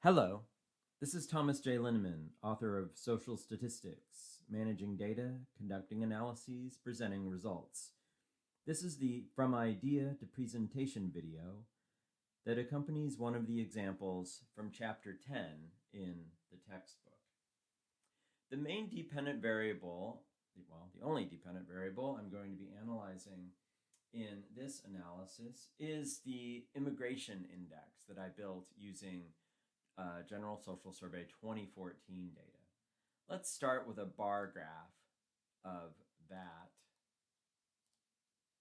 Hello, this is Thomas J. Linneman, author of Social Statistics, Managing Data, Conducting Analyses, Presenting Results. This is the From Idea to Presentation video that accompanies one of the examples from Chapter 10 in the textbook. The main dependent variable, the only dependent variable I'm going to be analyzing in this analysis is the immigration index that I built using General Social Survey 2014 data. Let's start with a bar graph of that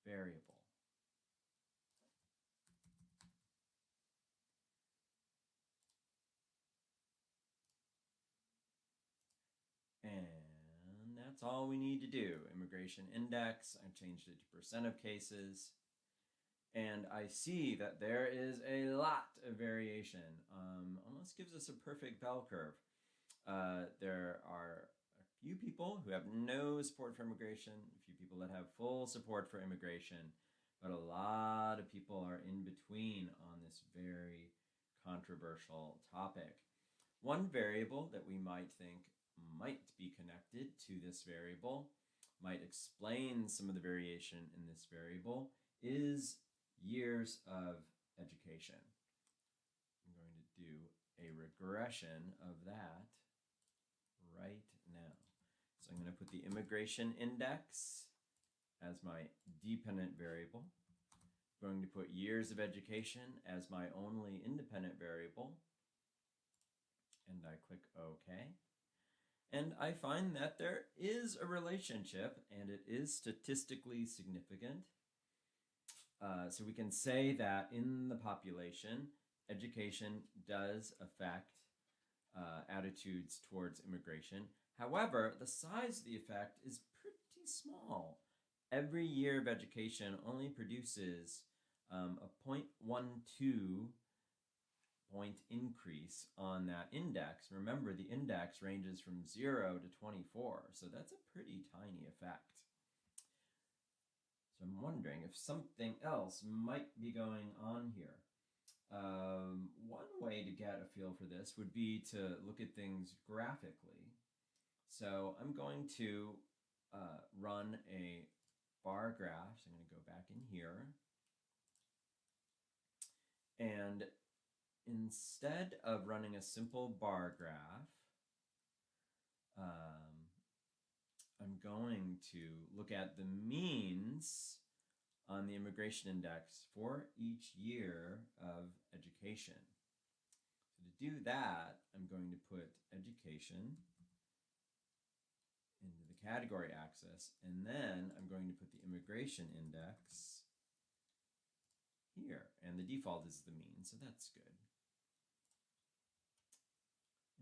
variable. And that's all we need to do. Immigration index, I've changed it to percent of cases. And I see that there is a lot of variation. Almost gives us a perfect bell curve. There are a few people who have no support for immigration, a few people that have full support for immigration, but a lot of people are in between on this very controversial topic. One variable that we might think might be connected to this variable, might explain some of the variation in this variable, is years of education. I'm going to do a regression of that right now. So I'm going to put the immigration index as my dependent variable. I'm going to put years of education as my only independent variable. And I click OK. And I find that there is a relationship, and it is statistically significant. So we can say that in the population, education does affect attitudes towards immigration. However, the size of the effect is pretty small. Every year of education only produces a 0.12 point increase on that index. Remember, the index ranges from 0 to 24, so that's a pretty tiny effect. So I'm wondering if something else might be going on here. One way to get a feel for this would be to look at things graphically. So I'm going to run a bar graph. So I'm going to go back in here. And instead of running a simple bar graph, I'm going to look at the means on the immigration index for each year of education. So to do that, I'm going to put education into the category axis, and then I'm going to put the immigration index here, and the default is the mean, so that's good.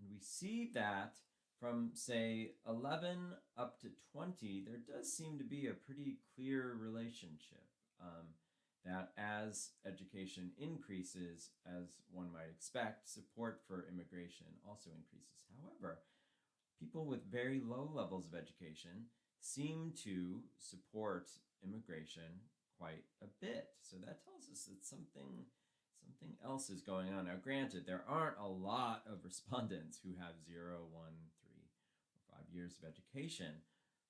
And we see that from, say, 11 up to 20, there does seem to be a pretty clear relationship that as education increases, as one might expect, support for immigration also increases. However, people with very low levels of education seem to support immigration quite a bit. So that tells us that something else is going on. Now, granted, there aren't a lot of respondents who have 0, 1, 3, or 5 years of education,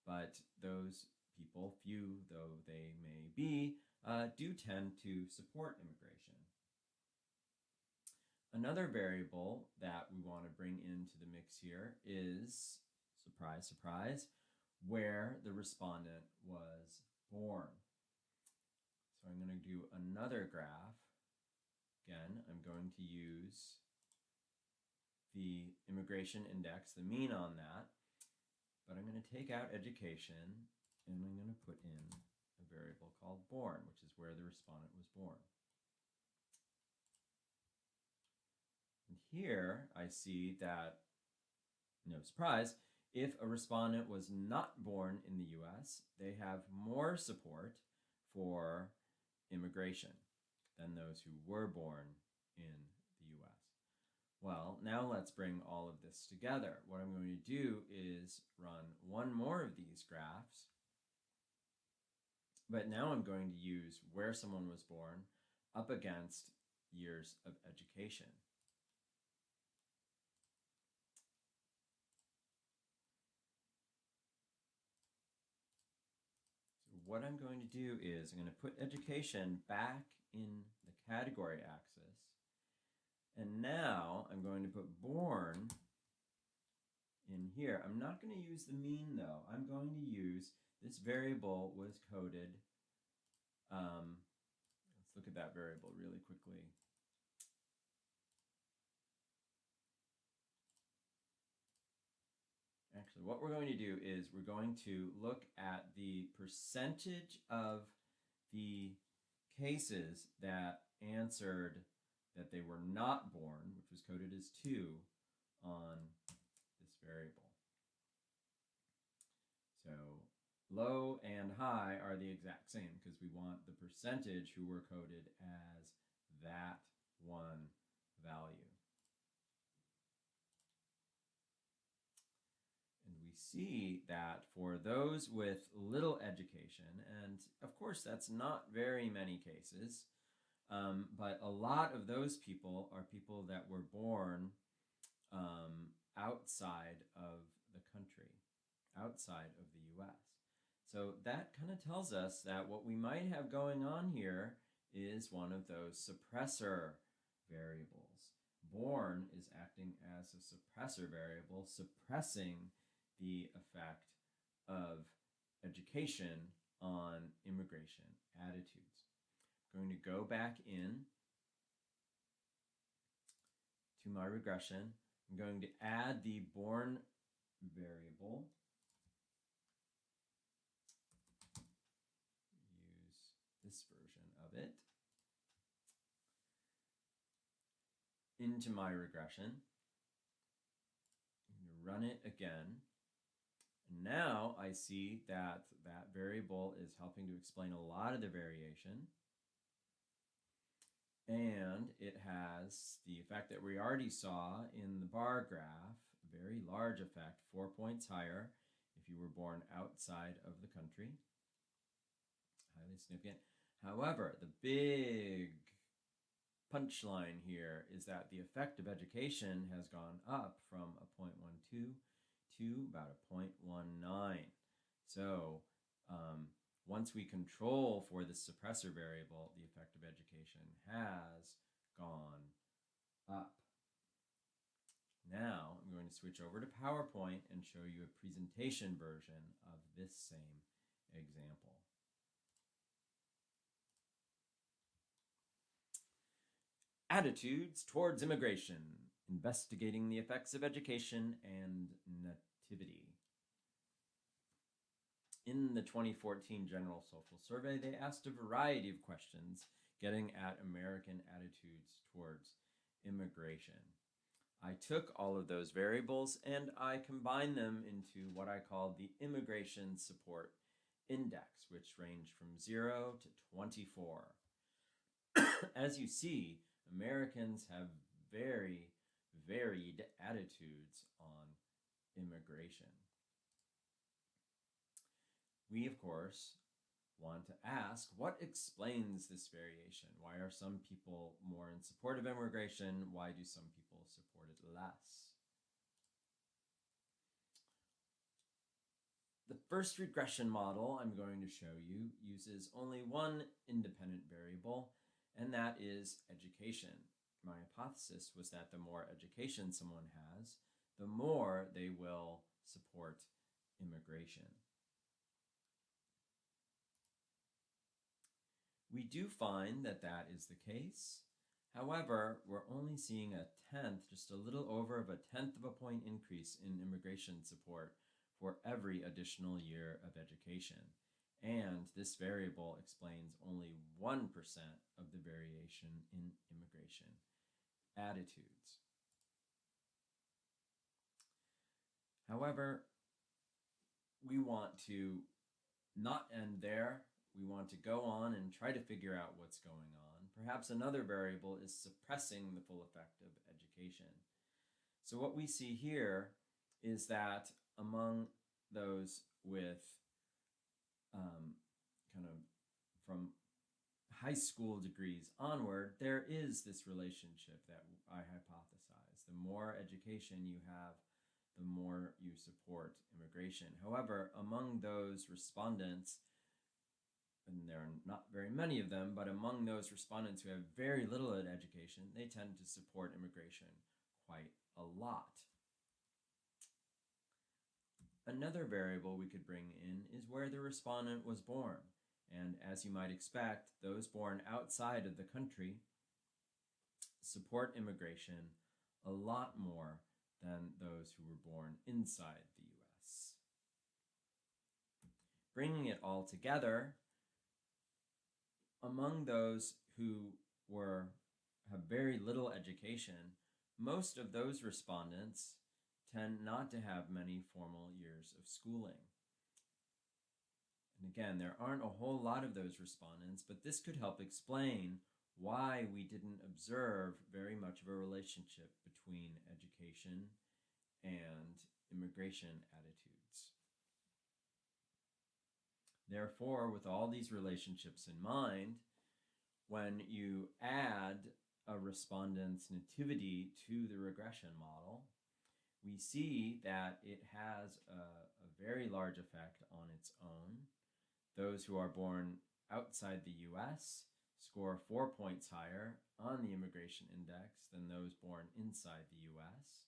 but those people, few though they may be, do tend to support immigration. Another variable that we want to bring into the mix here is, surprise, surprise, where the respondent was born. So I'm going to do another graph. Again, I'm going to use the immigration index, the mean on that, but I'm going to take out education and I'm going to put in a variable called born, which is where the respondent was born. And here I see that, no surprise, if a respondent was not born in the US, they have more support for immigration than those who were born in the US. Well, now let's bring all of this together. What I'm going to do is run one more of these graphs, but now I'm going to use where someone was born up against years of education. what I'm going to do is I'm going to put education back in the category axis. And now I'm going to put born in here. I'm not going to use the mean though. I'm going to use this variable was coded. Let's look at that variable really quickly. Actually, what we're going to do is we're going to look at the percentage of the cases that answered that they were not born, which was coded as 2 on this variable. So low and high are the exact same because we want the percentage who were coded as that one value. And we see that for those with little education, and of course that's not very many cases, but a lot of those people are people that were born outside of the country, outside of the US. So that kind of tells us that what we might have going on here is one of those suppressor variables. Born is acting as a suppressor variable, suppressing the effect of education on immigration attitudes. I'm going to go back in to my regression. I'm going to add the born variable. Use this version of it into my regression. I'm going to run it again. And now I see that that variable is helping to explain a lot of the variation. And it has the effect that we already saw in the bar graph, a very large effect, 4 points higher if you were born outside of the country. Highly significant. However, the big punchline here is that the effect of education has gone up from a 0.12 to about a 0.19. So once we control for the suppressor variable, the effect of education has gone up. Now I'm going to switch over to PowerPoint and show you a presentation version of this same example. Attitudes towards immigration, investigating the effects of education and nativity. In the 2014 General Social Survey, they asked a variety of questions getting at American attitudes towards immigration. I took all of those variables and I combined them into what I call the Immigration Support Index, which ranged from 0 to 24. As you see, Americans have very varied attitudes on immigration. We, of course, want to ask, what explains this variation? Why are some people more in support of immigration? Why do some people support it less? The first regression model I'm going to show you uses only one independent variable, and that is education. My hypothesis was that the more education someone has, the more they will support immigration. We do find that that is the case. However, we're only seeing a tenth, just a little over of a tenth of a point increase in immigration support for every additional year of education. And this variable explains only 1% of the variation in immigration attitudes. However, we want to not end there. We want to go on and try to figure out what's going on. Perhaps another variable is suppressing the full effect of education. So what we see here is that among those with kind of from high school degrees onward, there is this relationship that I hypothesize. The more education you have, the more you support immigration. However, among those respondents and there are not very many of them, but among those respondents who have very little education, they tend to support immigration quite a lot. Another variable we could bring in is where the respondent was born. And as you might expect, those born outside of the country support immigration a lot more than those who were born inside the US. Bringing it all together, among those who have very little education, most of those respondents tend not to have many formal years of schooling. And again, there aren't a whole lot of those respondents, but this could help explain why we didn't observe very much of a relationship between education and immigration attitudes. Therefore, with all these relationships in mind, when you add a respondent's nativity to the regression model, we see that it has a very large effect on its own. Those who are born outside the US score 4 points higher on the immigration index than those born inside the US.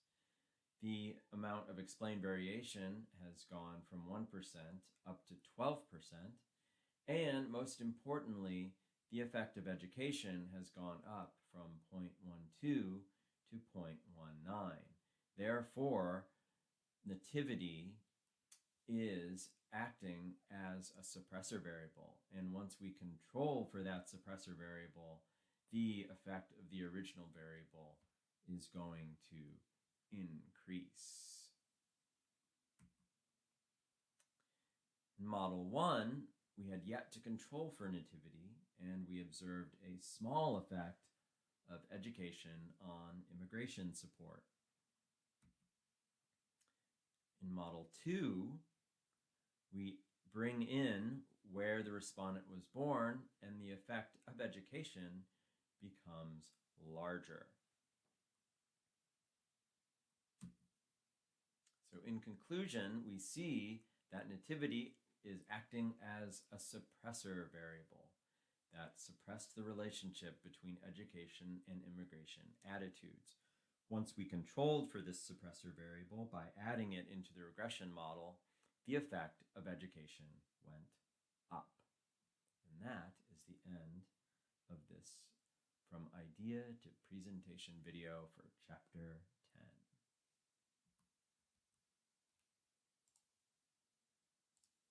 The amount of explained variation has gone from 1% up to 12%. And most importantly, the effect of education has gone up from 0.12 to 0.19. Therefore, nativity is acting as a suppressor variable. And once we control for that suppressor variable, the effect of the original variable is going to increase. In Model 1, we had yet to control for nativity, and we observed a small effect of education on immigration support. In Model 2, we bring in where the respondent was born, and the effect of education becomes larger. So in conclusion, we see that nativity is acting as a suppressor variable that suppressed the relationship between education and immigration attitudes. Once we controlled for this suppressor variable by adding it into the regression model, the effect of education went up. And that is the end of this From Idea to Presentation video for Chapter